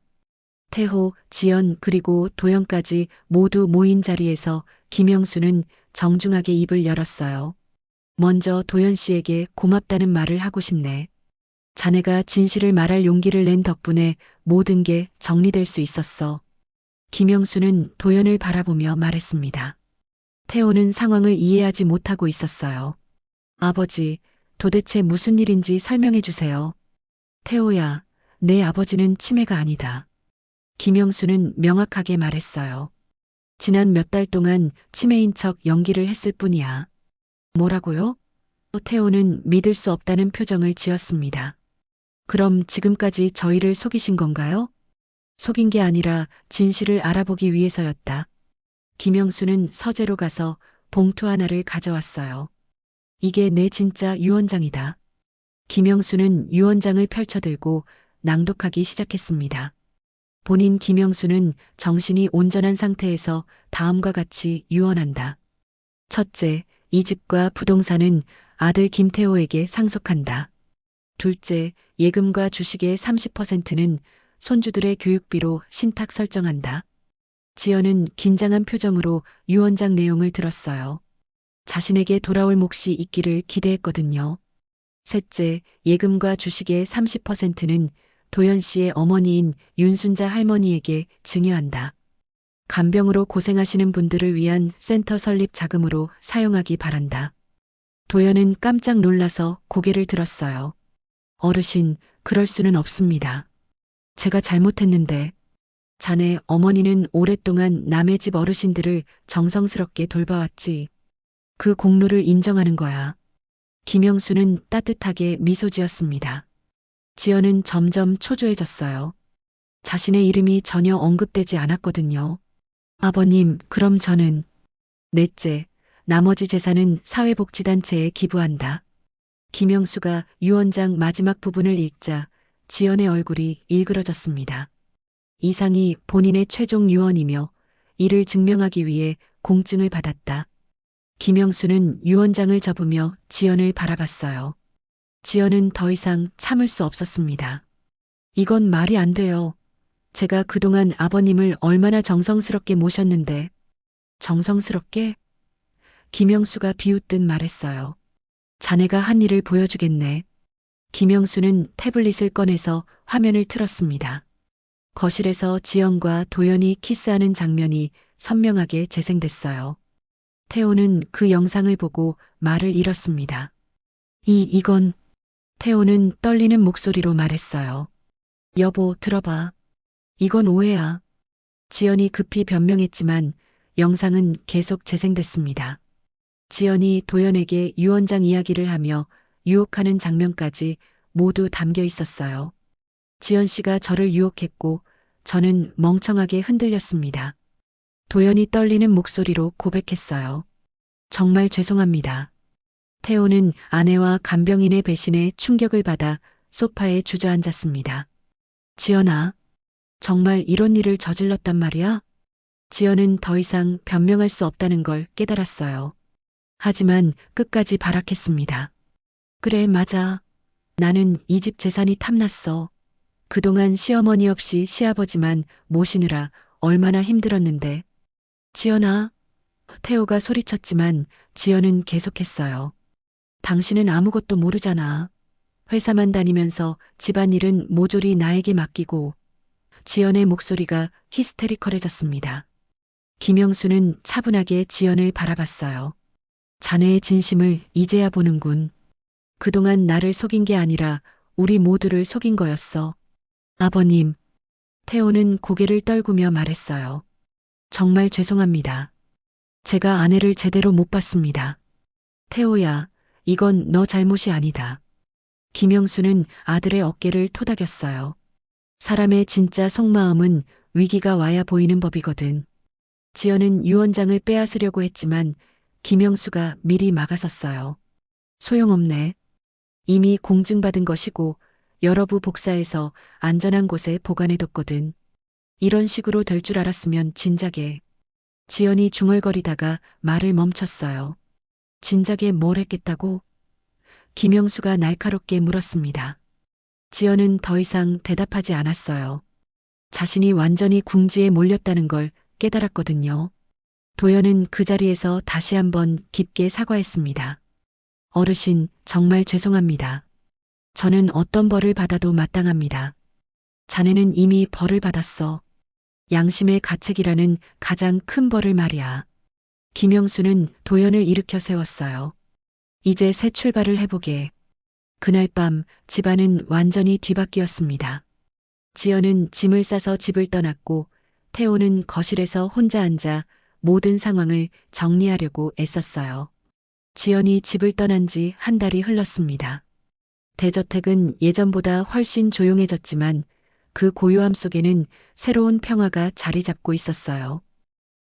태호, 지연 그리고 도연까지 모두 모인 자리에서 김영수는 정중하게 입을 열었어요. 먼저 도연 씨에게 고맙다는 말을 하고 싶네. 자네가 진실을 말할 용기를 낸 덕분에 모든 게 정리될 수 있었어. 김영수는 도연을 바라보며 말했습니다. 태호는 상황을 이해하지 못하고 있었어요. 아버지, 도대체 무슨 일인지 설명해 주세요. 태호야, 내 아버지는 치매가 아니다. 김영수는 명확하게 말했어요. 지난 몇 달 동안 치매인 척 연기를 했을 뿐이야. 뭐라고요? 태호는 믿을 수 없다는 표정을 지었습니다. 그럼 지금까지 저희를 속이신 건가요? 속인 게 아니라 진실을 알아보기 위해서였다. 김영수는 서재로 가서 봉투 하나를 가져왔어요. 이게 내 진짜 유언장이다. 김영수는 유언장을 펼쳐들고 낭독하기 시작했습니다. 본인 김영수는 정신이 온전한 상태에서 다음과 같이 유언한다. 첫째, 이 집과 부동산은 아들 김태호에게 상속한다. 둘째, 예금과 주식의 30%는 손주들의 교육비로 신탁 설정한다. 지연은 긴장한 표정으로 유언장 내용을 들었어요. 자신에게 돌아올 몫이 있기를 기대했거든요. 셋째, 예금과 주식의 30%는 도연 씨의 어머니인 윤순자 할머니에게 증여한다. 간병으로 고생하시는 분들을 위한 센터 설립 자금으로 사용하기 바란다. 도연은 깜짝 놀라서 고개를 들었어요. 어르신, 그럴 수는 없습니다. 제가 잘못했는데. 자네 어머니는 오랫동안 남의 집 어르신들을 정성스럽게 돌봐왔지. 그 공로를 인정하는 거야. 김영수는 따뜻하게 미소 지었습니다. 지연은 점점 초조해졌어요. 자신의 이름이 전혀 언급되지 않았거든요. 아버님, 그럼 저는. 넷째, 나머지 재산은 사회복지단체에 기부한다. 김영수가 유언장 마지막 부분을 읽자 지연의 얼굴이 일그러졌습니다. 이상이 본인의 최종 유언이며 이를 증명하기 위해 공증을 받았다. 김영수는 유언장을 접으며 지연을 바라봤어요. 지연은 더 이상 참을 수 없었습니다. 이건 말이 안 돼요. 제가 그동안 아버님을 얼마나 정성스럽게 모셨는데. 정성스럽게? 김영수가 비웃듯 말했어요. 자네가 한 일을 보여주겠네. 김영수는 태블릿을 꺼내서 화면을 틀었습니다. 거실에서 지연과 도연이 키스하는 장면이 선명하게 재생됐어요. 태호는 그 영상을 보고 말을 잃었습니다. 이건. 태호는 떨리는 목소리로 말했어요. 여보, 들어봐. 이건 오해야. 지연이 급히 변명했지만 영상은 계속 재생됐습니다. 지연이 도연에게 유언장 이야기를 하며 유혹하는 장면까지 모두 담겨 있었어요. 지연 씨가 저를 유혹했고 저는 멍청하게 흔들렸습니다. 도연이 떨리는 목소리로 고백했어요. 정말 죄송합니다. 태호는 아내와 간병인의 배신에 충격을 받아 소파에 주저앉았습니다. 지연아, 정말 이런 일을 저질렀단 말이야? 지연은 더 이상 변명할 수 없다는 걸 깨달았어요. 하지만 끝까지 발악했습니다. 그래, 맞아. 나는 이 집 재산이 탐났어. 그동안 시어머니 없이 시아버지만 모시느라 얼마나 힘들었는데. 지연아. 태호가 소리쳤지만 지연은 계속했어요. 당신은 아무것도 모르잖아. 회사만 다니면서 집안일은 모조리 나에게 맡기고. 지연의 목소리가 히스테리컬해졌습니다. 김영수는 차분하게 지연을 바라봤어요. 자네의 진심을 이제야 보는군. 그동안 나를 속인 게 아니라 우리 모두를 속인 거였어. 아버님. 태호는 고개를 떨구며 말했어요. 정말 죄송합니다. 제가 아내를 제대로 못 봤습니다. 태호야, 이건 너 잘못이 아니다. 김영수는 아들의 어깨를 토닥였어요. 사람의 진짜 속마음은 위기가 와야 보이는 법이거든. 지연은 유언장을 빼앗으려고 했지만 김영수가 미리 막아섰어요. 소용없네. 이미 공증받은 것이고 여러 부 복사해서 안전한 곳에 보관해뒀거든. 이런 식으로 될 줄 알았으면 진작에. 지연이 중얼거리다가 말을 멈췄어요. 진작에 뭘 했겠다고? 김영수가 날카롭게 물었습니다. 지연은 더 이상 대답하지 않았어요. 자신이 완전히 궁지에 몰렸다는 걸 깨달았거든요. 도연은 그 자리에서 다시 한번 깊게 사과했습니다. 어르신, 정말 죄송합니다. 저는 어떤 벌을 받아도 마땅합니다. 자네는 이미 벌을 받았어. 양심의 가책이라는 가장 큰 벌을 말이야. 김영수는 도연을 일으켜 세웠어요. 이제 새 출발을 해보게. 그날 밤 집안은 완전히 뒤바뀌었습니다. 지연은 짐을 싸서 집을 떠났고 태호는 거실에서 혼자 앉아 모든 상황을 정리하려고 애썼어요. 지연이 집을 떠난 지 한 달이 흘렀습니다. 대저택은 예전보다 훨씬 조용해졌지만 그 고요함 속에는 새로운 평화가 자리 잡고 있었어요.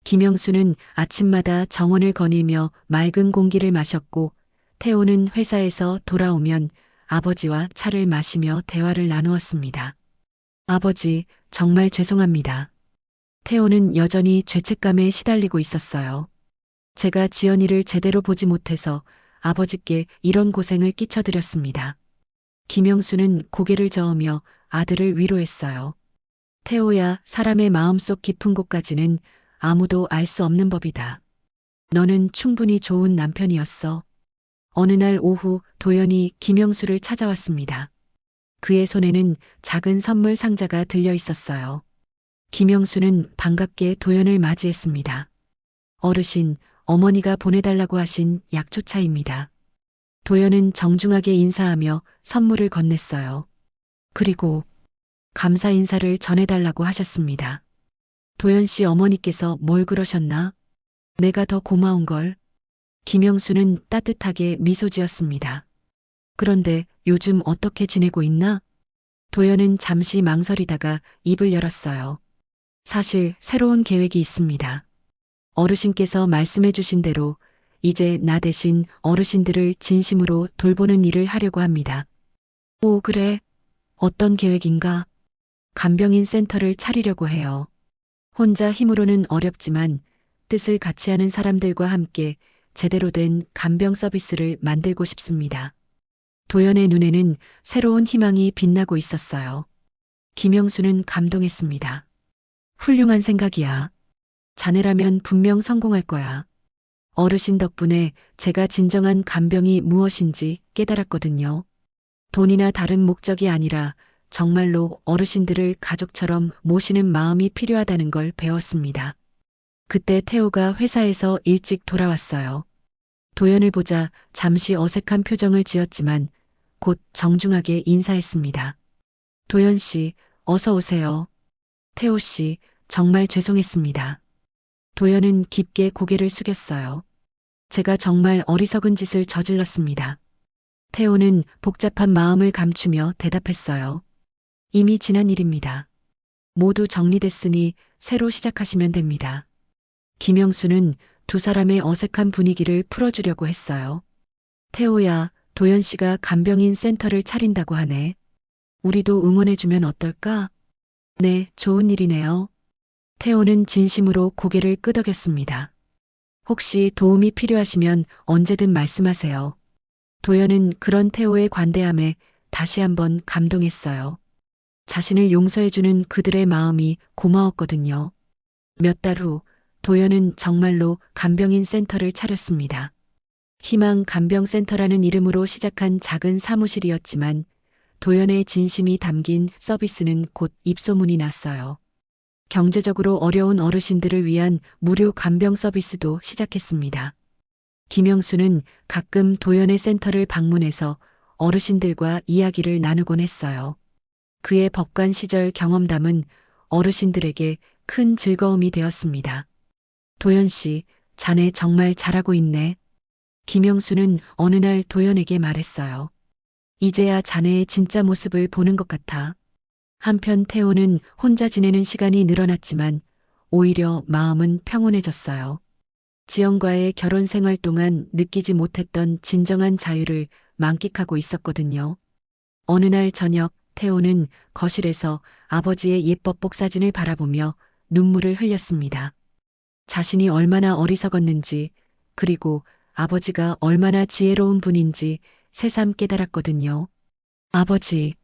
김영수는 아침마다 정원을 거닐며 맑은 공기를 마셨고 태호는 회사에서 돌아오면 아버지와 차를 마시며 대화를 나누었습니다. 아버지, 정말 죄송합니다. 태호는 여전히 죄책감에 시달리고 있었어요. 제가 지연이를 제대로 보지 못해서 아버지께 이런 고생을 끼쳐드렸습니다. 김영수는 고개를 저으며 아들을 위로했어요. 태호야, 사람의 마음속 깊은 곳까지는 아무도 알 수 없는 법이다. 너는 충분히 좋은 남편이었어. 어느 날 오후 도연이 김영수를 찾아왔습니다. 그의 손에는 작은 선물 상자가 들려 있었어요. 김영수는 반갑게 도연을 맞이했습니다. 어르신, 어머니가 보내달라고 하신 약초차입니다. 도연은 정중하게 인사하며 선물을 건넸어요. 그리고 감사 인사를 전해달라고 하셨습니다. 도연 씨 어머니께서 뭘 그러셨나? 내가 더 고마운걸. 김영수는 따뜻하게 미소 지었습니다. 그런데 요즘 어떻게 지내고 있나? 도연은 잠시 망설이다가 입을 열었어요. 사실 새로운 계획이 있습니다. 어르신께서 말씀해 주신 대로 이제 나 대신 어르신들을 진심으로 돌보는 일을 하려고 합니다. 오, 그래? 어떤 계획인가? 간병인 센터를 차리려고 해요. 혼자 힘으로는 어렵지만 뜻을 같이 하는 사람들과 함께 제대로 된 간병 서비스를 만들고 싶습니다. 도연의 눈에는 새로운 희망이 빛나고 있었어요. 김영수는 감동했습니다. 훌륭한 생각이야. 자네라면 분명 성공할 거야. 어르신 덕분에 제가 진정한 간병이 무엇인지 깨달았거든요. 돈이나 다른 목적이 아니라 정말로 어르신들을 가족처럼 모시는 마음이 필요하다는 걸 배웠습니다. 그때 태호가 회사에서 일찍 돌아왔어요. 도연을 보자 잠시 어색한 표정을 지었지만 곧 정중하게 인사했습니다. 도연 씨, 어서 오세요. 태호 씨, 정말 죄송했습니다. 도연은 깊게 고개를 숙였어요. 제가 정말 어리석은 짓을 저질렀습니다. 태호는 복잡한 마음을 감추며 대답했어요. 이미 지난 일입니다. 모두 정리됐으니 새로 시작하시면 됩니다. 김영수는 두 사람의 어색한 분위기를 풀어주려고 했어요. 태호야, 도연 씨가 간병인 센터를 차린다고 하네. 우리도 응원해주면 어떨까? 네, 좋은 일이네요. 태호는 진심으로 고개를 끄덕였습니다. 혹시 도움이 필요하시면 언제든 말씀하세요. 도연은 그런 태호의 관대함에 다시 한번 감동했어요. 자신을 용서해주는 그들의 마음이 고마웠거든요. 몇 달 후 도연은 정말로 간병인 센터를 차렸습니다. 희망 간병센터라는 이름으로 시작한 작은 사무실이었지만 도연의 진심이 담긴 서비스는 곧 입소문이 났어요. 경제적으로 어려운 어르신들을 위한 무료 간병 서비스도 시작했습니다. 김영수는 가끔 도연의 센터를 방문해서 어르신들과 이야기를 나누곤 했어요. 그의 법관 시절 경험담은 어르신들에게 큰 즐거움이 되었습니다. 도연 씨, 자네 정말 잘하고 있네. 김영수는 어느 날 도연에게 말했어요. 이제야 자네의 진짜 모습을 보는 것 같아. 한편 태호는 혼자 지내는 시간이 늘어났지만 오히려 마음은 평온해졌어요. 지연과의 결혼 생활 동안 느끼지 못했던 진정한 자유를 만끽하고 있었거든요. 어느 날 저녁 태호는 거실에서 아버지의 예법복 사진을 바라보며 눈물을 흘렸습니다. 자신이 얼마나 어리석었는지 그리고 아버지가 얼마나 지혜로운 분인지 새삼 깨달았거든요. 아버지,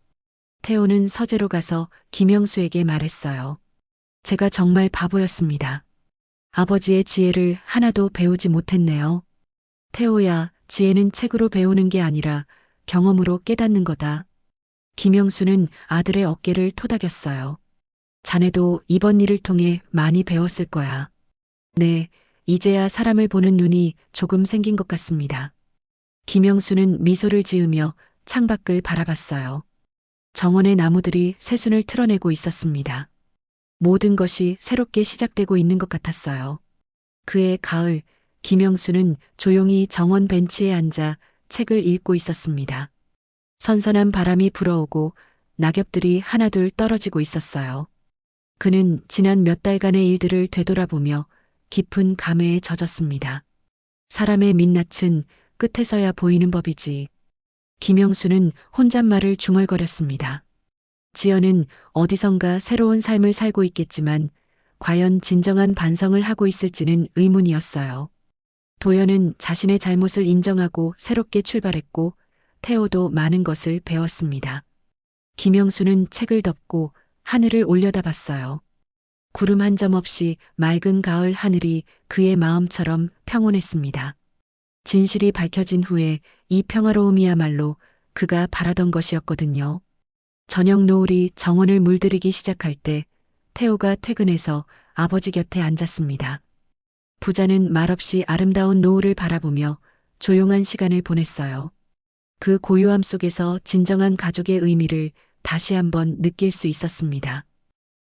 태호는 서재로 가서 김영수에게 말했어요. 제가 정말 바보였습니다. 아버지의 지혜를 하나도 배우지 못했네요. 태호야, 지혜는 책으로 배우는 게 아니라 경험으로 깨닫는 거다. 김영수는 아들의 어깨를 토닥였어요. 자네도 이번 일을 통해 많이 배웠을 거야. 네, 이제야 사람을 보는 눈이 조금 생긴 것 같습니다. 김영수는 미소를 지으며 창밖을 바라봤어요. 정원의 나무들이 새순을 틀어내고 있었습니다. 모든 것이 새롭게 시작되고 있는 것 같았어요. 그해 가을, 김영수는 조용히 정원 벤치에 앉아 책을 읽고 있었습니다. 선선한 바람이 불어오고 낙엽들이 하나둘 떨어지고 있었어요. 그는 지난 몇 달간의 일들을 되돌아보며 깊은 감회에 젖었습니다. 사람의 민낯은 끝에서야 보이는 법이지. 김영수는 혼잣말을 중얼거렸습니다. 지연은 어디선가 새로운 삶을 살고 있겠지만 과연 진정한 반성을 하고 있을지는 의문이었어요. 도연은 자신의 잘못을 인정하고 새롭게 출발했고 태호도 많은 것을 배웠습니다. 김영수는 책을 덮고 하늘을 올려다봤어요. 구름 한 점 없이 맑은 가을 하늘이 그의 마음처럼 평온했습니다. 진실이 밝혀진 후에 이 평화로움이야말로 그가 바라던 것이었거든요. 저녁 노을이 정원을 물들이기 시작할 때 태호가 퇴근해서 아버지 곁에 앉았습니다. 부자는 말없이 아름다운 노을을 바라보며 조용한 시간을 보냈어요. 그 고요함 속에서 진정한 가족의 의미를 다시 한번 느낄 수 있었습니다.